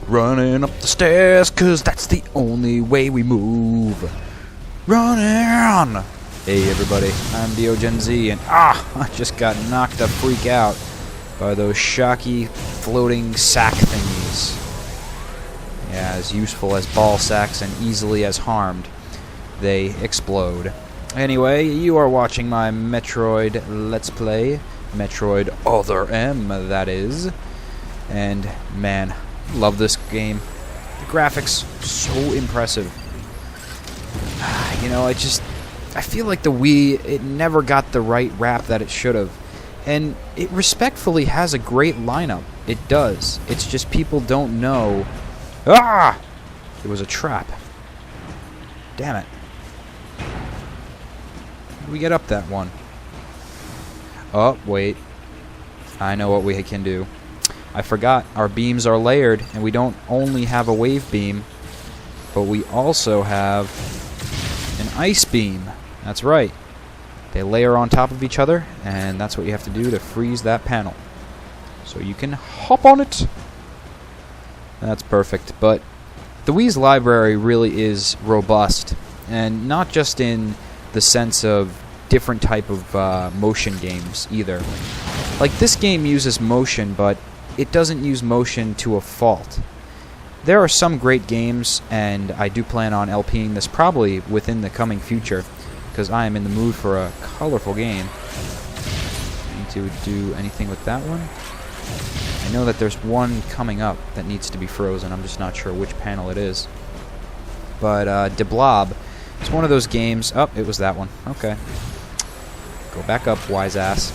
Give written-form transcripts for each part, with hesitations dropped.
Running up the stairs, cause that's the only way we move. Running! Hey everybody, I'm DeoGenZ, and I just got knocked the freak out by those shocky floating sack thingies. Yeah, as useful as ball sacks and easily as harmed, they explode. Anyway, you are watching my Metroid Let's Play. Metroid Other M, that is. And, man, love this game. The graphics, so impressive. You know, I feel like the Wii, it never got the right rap that it should have. And it respectfully has a great lineup. It does. It's just people don't know. It was a trap. Damn it. How do we get up that one? Oh, wait. I know what we can do. I forgot. Our beams are layered, and we don't only have a wave beam, but we also have an ice beam. That's right. They layer on top of each other, and that's what you have to do to freeze that panel. So you can hop on it. That's perfect. But the Wii's library really is robust, and not just in the sense of different type of motion games either. Like, this game uses motion, but it doesn't use motion to a fault. There are some great games, and I do plan on LPing this probably within the coming future, because I am in the mood for a colorful game. Need to do anything with that one? I know that there's one coming up that needs to be frozen. I'm just not sure which panel it is. But De Blob, it's one of those games. Oh, it was that one. Okay. Go back up, wise ass.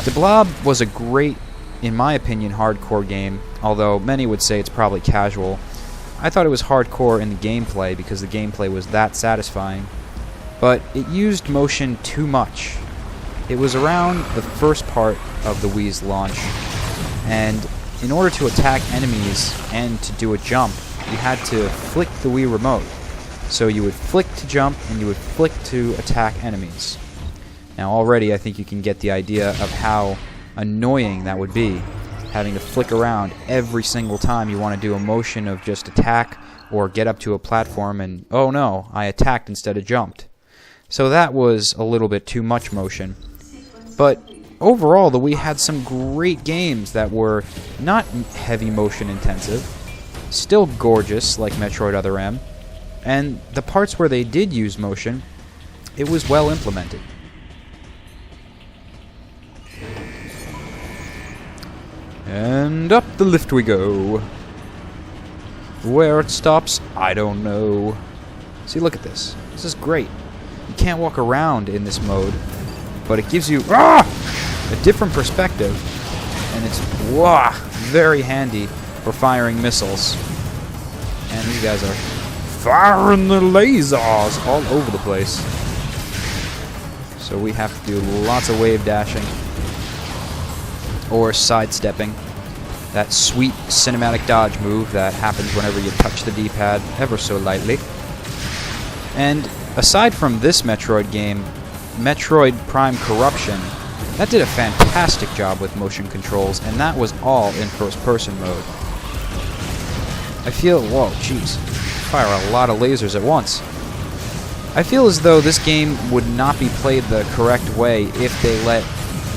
De Blob was a great, in my opinion, hardcore game, although many would say it's probably casual. I thought it was hardcore in the gameplay because the gameplay was that satisfying, but it used motion too much. It was around the first part of the Wii's launch, and in order to attack enemies and to do a jump, you had to flick the Wii remote. So you would flick to jump, and you would flick to attack enemies. Now already I think you can get the idea of how annoying that would be, having to flick around every single time you want to do a motion of just attack or get up to a platform and, oh no, I attacked instead of jumped. So that was a little bit too much motion. But overall, the Wii had some great games that were not heavy motion intensive, still gorgeous like Metroid Other M, and the parts where they did use motion, it was well implemented. And up the lift we go. Where it stops, I don't know. See, look at this. This is great. You can't walk around in this mode, but it gives you a different perspective, and it's very handy for firing missiles. And these guys are firing the lasers all over the place. So we have to do lots of wave dashing or sidestepping. That sweet cinematic dodge move that happens whenever you touch the D-pad ever so lightly. And aside from this Metroid game, Metroid Prime Corruption, that did a fantastic job with motion controls, and that was all in first-person mode. I feel, whoa, jeez, fire a lot of lasers at once. I feel as though this game would not be played the correct way if they let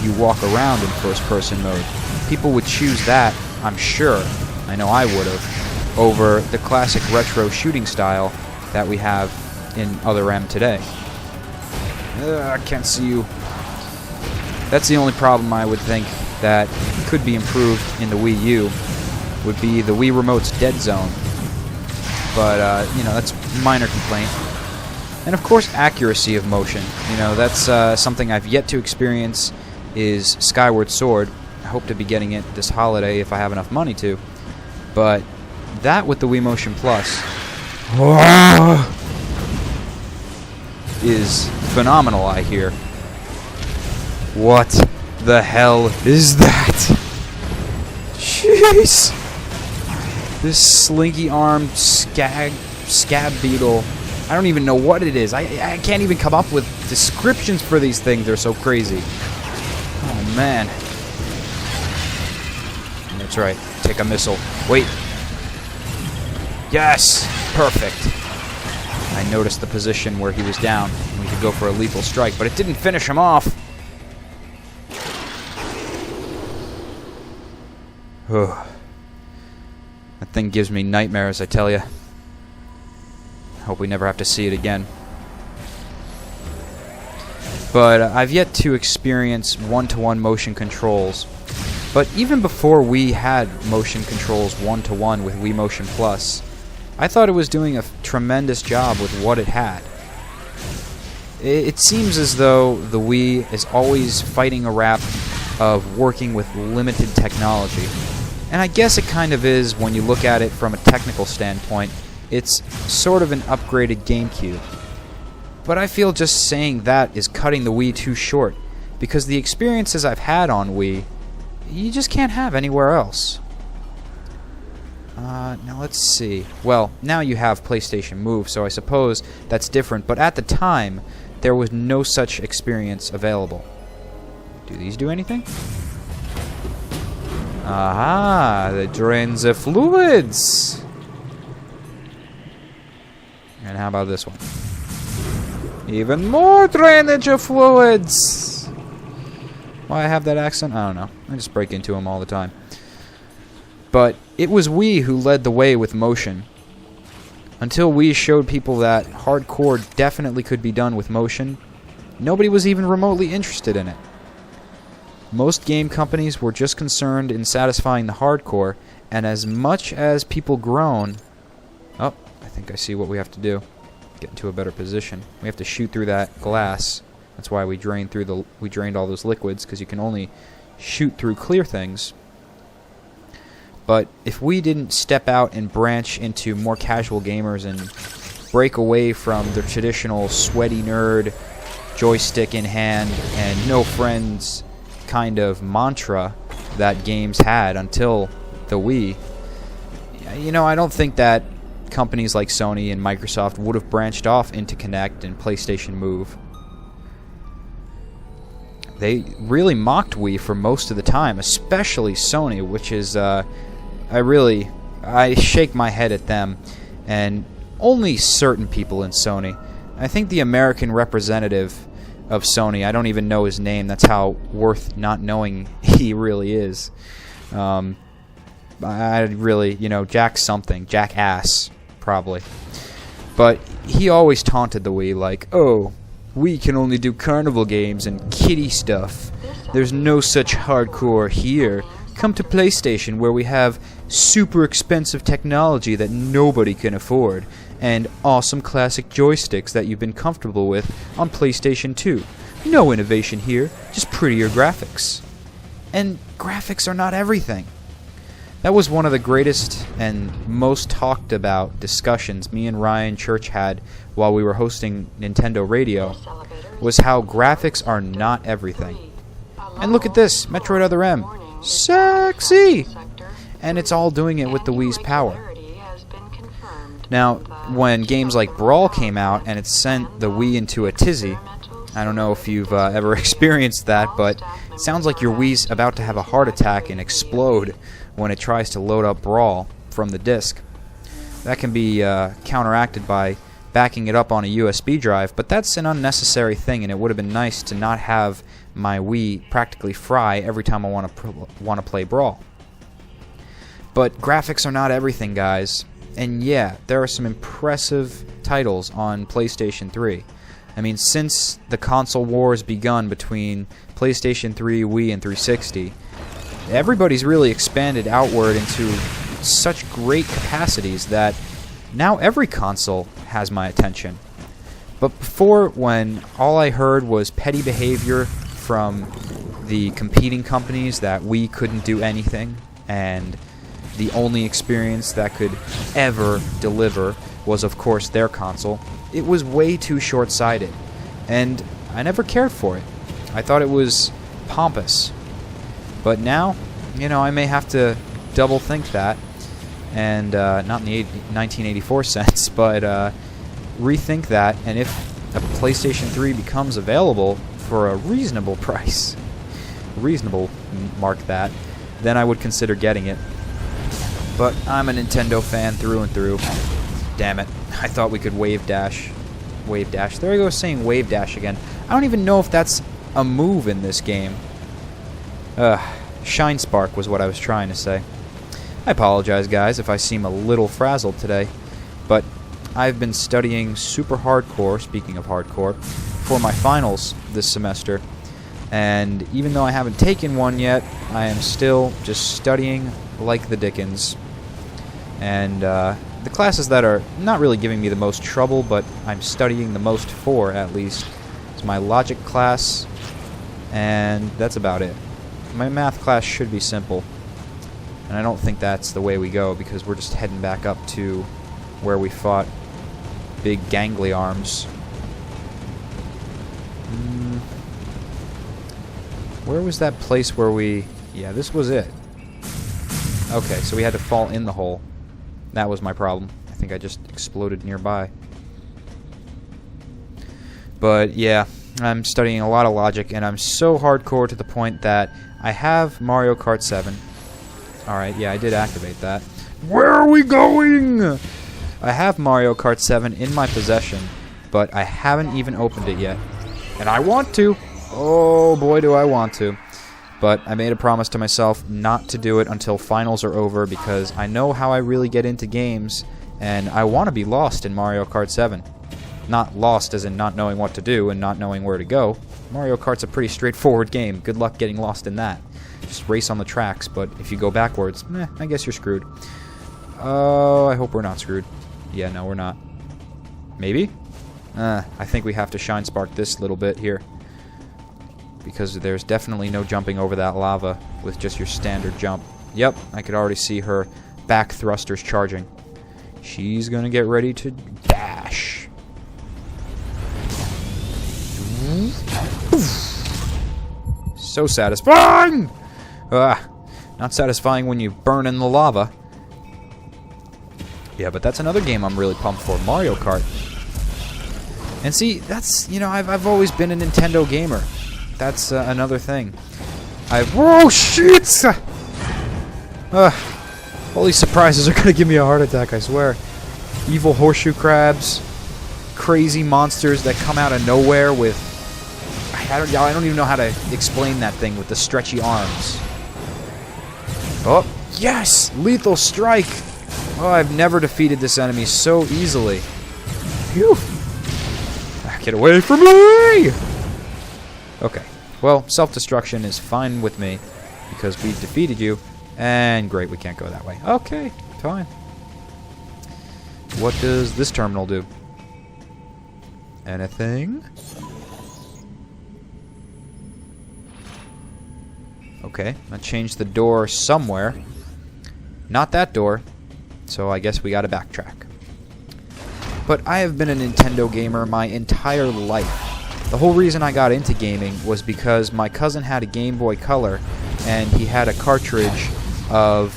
you walk around in first-person mode. People would choose that, I'm sure, I know I would have, over the classic retro shooting style that we have in Other M today. I can't see you. That's the only problem I would think that could be improved in the Wii U, would be the Wii Remote's dead zone. But, you know, that's a minor complaint. And of course, accuracy of motion. You know, that's something I've yet to experience, is Skyward Sword. I hope to be getting it this holiday if I have enough money to. But that with the Wii Motion Plus is phenomenal, I hear. What the hell is that? Jeez! This slinky-armed scab beetle. I don't even know what it is. I can't even come up with descriptions for these things. They're so crazy. Oh, man. That's right. Take a missile. Wait. Yes! Perfect. I noticed the position where he was down, and we could go for a lethal strike, but it didn't finish him off. That thing gives me nightmares, I tell you. Hope we never have to see it again. But I've yet to experience one-to-one motion controls. But even before we had motion controls one-to-one with Wii Motion Plus, I thought it was doing a tremendous job with what it had. It seems as though the Wii is always fighting a rap of working with limited technology. And I guess it kind of is when you look at it from a technical standpoint. It's sort of an upgraded GameCube. But I feel just saying that is cutting the Wii too short, because the experiences I've had on Wii, you just can't have anywhere else. Now let's see. Well, now you have PlayStation Move, so I suppose that's different, but at the time, there was no such experience available. Do these do anything? Aha! They drain the fluids! And how about this one? Even more drainage of fluids! Why I have that accent? I don't know. I just break into them all the time. But it was Wii who led the way with motion. Until Wii showed people that hardcore definitely could be done with motion, nobody was even remotely interested in it. Most game companies were just concerned in satisfying the hardcore, and as much as people groan... Oh, I think I see what we have to do. Get into a better position. We have to shoot through that glass. That's why we drained all those liquids, because you can only shoot through clear things. But if we didn't step out and branch into more casual gamers and break away from the traditional sweaty nerd, joystick in hand, and no friends kind of mantra that games had until the Wii, you know, I don't think that companies like Sony and Microsoft would have branched off into Kinect and PlayStation Move. They really mocked Wii for most of the time, especially Sony, which is, I shake my head at them, and only certain people in Sony. I think the American representative of Sony, I don't even know his name, that's how worth not knowing he really is. I really, you know, Jack something, Jack Ass, probably. But he always taunted the Wii like, oh, we can only do carnival games and kiddie stuff. There's no such hardcore here. Come to PlayStation where we have super expensive technology that nobody can afford, and awesome classic joysticks that you've been comfortable with on PlayStation 2. No innovation here, just prettier graphics. And graphics are not everything. That was one of the greatest and most talked about discussions me and Ryan Church had while we were hosting Nintendo Radio, was how graphics are not everything. And look at this, Metroid Other M. Sexy! And it's all doing it with the Wii's power. Now, when games like Brawl came out and it sent the Wii into a tizzy, I don't know if you've ever experienced that, but it sounds like your Wii's about to have a heart attack and explode when it tries to load up Brawl from the disc. That can be counteracted by backing it up on a USB drive, but that's an unnecessary thing, and it would have been nice to not have my Wii practically fry every time I want to play Brawl. But graphics are not everything, guys. And yeah, there are some impressive titles on PlayStation 3. I mean, since the console wars begun between PlayStation 3, Wii, and 360, everybody's really expanded outward into such great capacities that now every console has my attention. But before, when all I heard was petty behavior from the competing companies that we couldn't do anything, and the only experience that could ever deliver was, of course, their console, it was way too short-sighted. And I never cared for it. I thought it was pompous. But now, you know, I may have to double think that, and not in the 1984 sense, but rethink that, and if a PlayStation 3 becomes available for a reasonable price, reasonable, mark that, then I would consider getting it. But I'm a Nintendo fan through and through. Damn it. I thought we could wave dash. Wave dash. There I go saying wave dash again. I don't even know if that's a move in this game. Shine Spark was what I was trying to say. I apologize, guys, if I seem a little frazzled today. But I've been studying super hardcore, speaking of hardcore, for my finals this semester. And even though I haven't taken one yet, I am still just studying like the dickens. And the classes that are not really giving me the most trouble, but I'm studying the most for, at least, is my logic class, and that's about it. My math class should be simple, and I don't think that's the way we go, because we're just heading back up to where we fought big gangly arms. Where was that place where we... Yeah, this was it. Okay, so we had to fall in the hole. That was my problem. I think I just exploded nearby. But yeah, I'm studying a lot of logic, and I'm so hardcore to the point that I have Mario Kart 7. Alright, yeah, I did activate that. Where are we going? I have Mario Kart 7 in my possession, but I haven't even opened it yet. And I want to. Oh boy, do I want to. But I made a promise to myself not to do it until finals are over, because I know how I really get into games, and I want to be lost in Mario Kart 7. Not lost as in not knowing what to do and not knowing where to go. Mario Kart's a pretty straightforward game. Good luck getting lost in that. Just race on the tracks, but if you go backwards, I guess you're screwed. Oh, I hope we're not screwed. Yeah, no, we're not. Maybe? I think we have to Shine Spark this little bit here, because there's definitely no jumping over that lava with just your standard jump. Yep, I could already see her back thrusters charging. She's gonna get ready to dash. So satisfying! Not satisfying when you burn in the lava. Yeah, but that's another game I'm really pumped for, Mario Kart. And see, that's, you know, I've always been a Nintendo gamer. That's another thing. Whoa, shit! All these surprises are gonna give me a heart attack, I swear. Evil horseshoe crabs, crazy monsters that come out of nowhere with... I don't even know how to explain that thing with the stretchy arms. Oh, yes! Lethal strike! Oh, I've never defeated this enemy so easily. Phew! Get away from me! Okay. Well, self-destruction is fine with me, because we've defeated you, and great, we can't go that way. Okay, fine. What does this terminal do? Anything? Okay, I changed the door somewhere. Not that door, so I guess we gotta backtrack. But I have been a Nintendo gamer my entire life. The whole reason I got into gaming was because my cousin had a Game Boy Color, and he had a cartridge of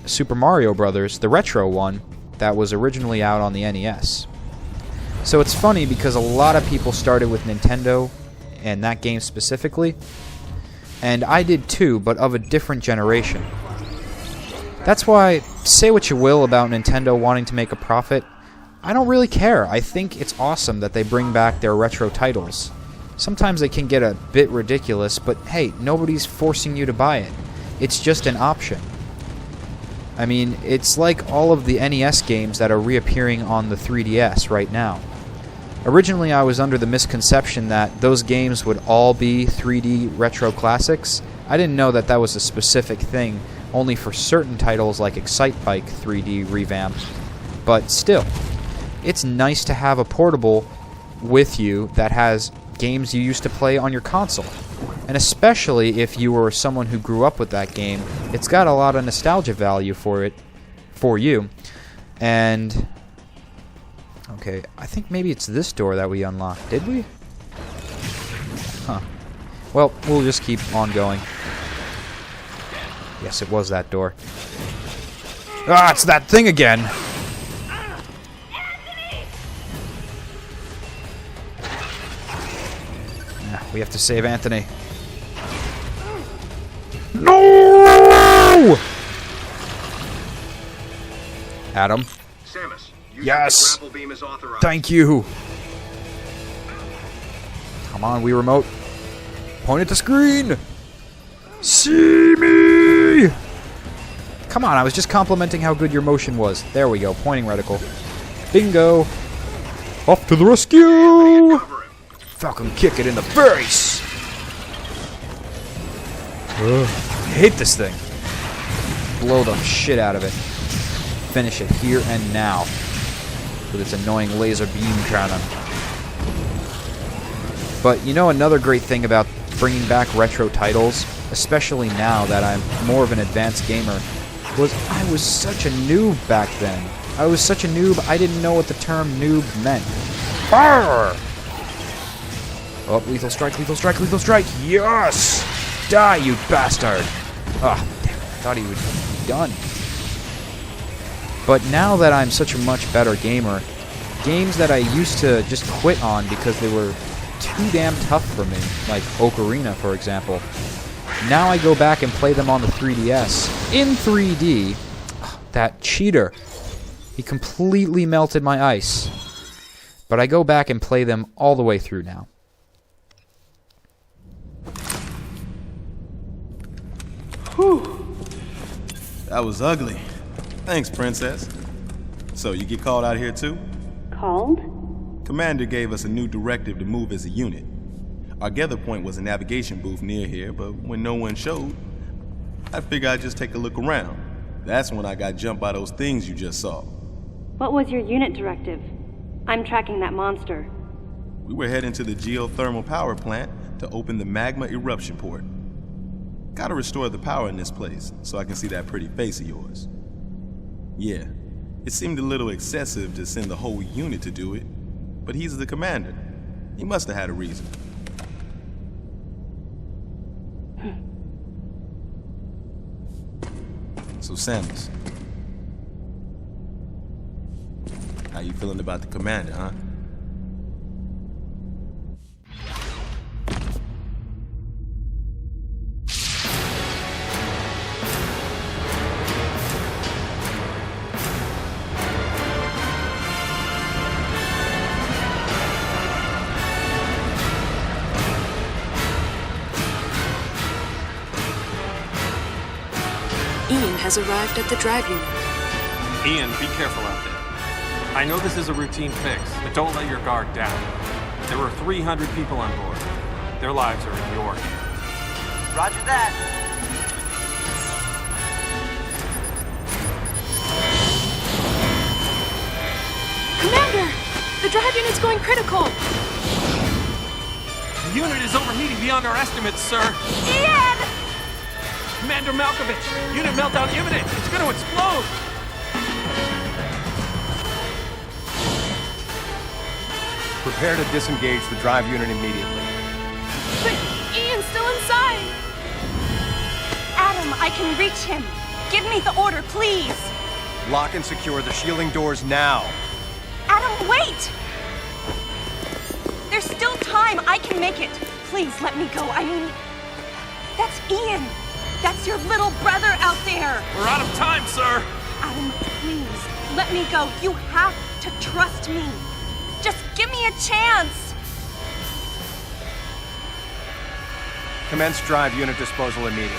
Super Mario Brothers, the retro one, that was originally out on the NES. So it's funny because a lot of people started with Nintendo, and that game specifically, and I did too, but of a different generation. That's why, say what you will about Nintendo wanting to make a profit, I don't really care. I think it's awesome that they bring back their retro titles. Sometimes they can get a bit ridiculous, but hey, nobody's forcing you to buy it. It's just an option. I mean, it's like all of the NES games that are reappearing on the 3DS right now. Originally, I was under the misconception that those games would all be 3D retro classics. I didn't know that that was a specific thing, only for certain titles like Excitebike 3D revamp. But still, it's nice to have a portable with you that has games you used to play on your console. And especially if you were someone who grew up with that game, it's got a lot of nostalgia value for you. And okay, I think maybe it's this door that we unlocked. Did we? Huh. Well, we'll just keep on going. Yes, it was that door. Ah, it's that thing again! We have to save Anthony. No! Adam. Samus, Yes! grapple beam is authorized. Thank you! Come on, Wii Remote. Point at the screen! See me! Come on, I was just complimenting how good your motion was. There we go, pointing reticle. Bingo! Off to the rescue! Falcon kick it in the face! Ugh, I hate this thing. Blow the shit out of it. Finish it here and now. With its annoying laser beam cannon. But you know another great thing about bringing back retro titles, especially now that I'm more of an advanced gamer, was I was such a noob back then. I was such a noob, I didn't know what the term noob meant. Arrgh! Oh, lethal strike, lethal strike, lethal strike! Yes! Die, you bastard! Ah, damn it, I thought he would be done. But now that I'm such a much better gamer, games that I used to just quit on because they were too damn tough for me, like Ocarina, for example, now I go back and play them on the 3DS in 3D. That cheater. He completely melted my ice. But I go back and play them all the way through now. Whew. That was ugly. Thanks, Princess. So, you get called out here too? Called? Commander gave us a new directive to move as a unit. Our gather point was a navigation booth near here, but when no one showed, I figured I'd just take a look around. That's when I got jumped by those things you just saw. What was your unit directive? I'm tracking that monster. We were heading to the geothermal power plant to open the magma eruption port. Gotta restore the power in this place so I can see that pretty face of yours. Yeah, it seemed a little excessive to send the whole unit to do it, but he's the commander. He must have had a reason. So Samus, how you feeling about the commander, huh? Ian has arrived at the drive unit. Ian, be careful out there. I know this is a routine fix, but don't let your guard down. There were 300 people on board. Their lives are in your hands. Roger that. Commander! The drive unit's going critical! The unit is overheating beyond our estimates, sir. Ian! Commander Malkovich, unit meltdown imminent. It's going to explode. Prepare to disengage the drive unit immediately. But Ian's still inside! Adam, I can reach him. Give me the order, please. Lock and secure the shielding doors now. Adam, wait! There's still time. I can make it. Please let me go. I mean, that's Ian. That's your little brother out there. We're out of time, sir. Adam, please let me go. You have to trust me. Just give me a chance. Commence drive unit disposal immediately.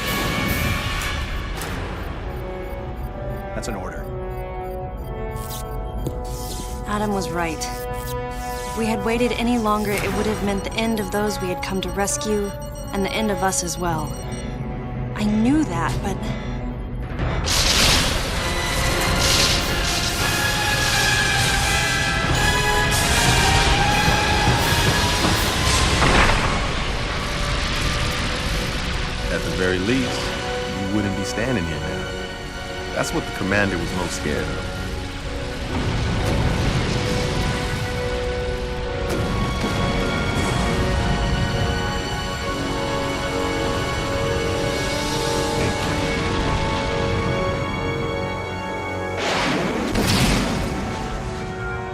That's an order. Adam was right. If we had waited any longer, it would have meant the end of those we had come to rescue, and the end of us as well. I knew that, but... At the very least, you wouldn't be standing here now. That's what the commander was most scared of.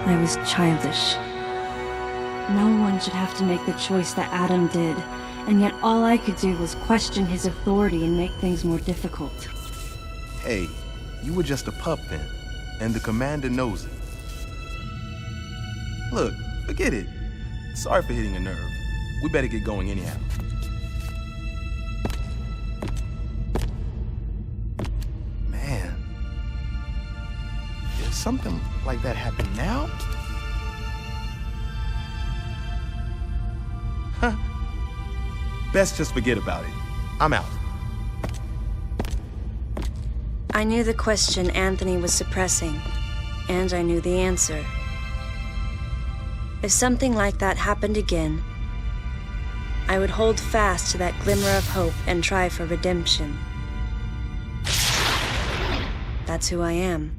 I was childish. No one should have to make the choice that Adam did, and yet all I could do was question his authority and make things more difficult. Hey, you were just a pup then. and the commander knows it. Look, forget it. Sorry for hitting a nerve. We better get going anyhow. Man, is something like that happen now? Huh. Best just forget about it. I'm out. I knew the question Anthony was suppressing, and I knew the answer. If something like that happened again, I would hold fast to that glimmer of hope and try for redemption. That's who I am.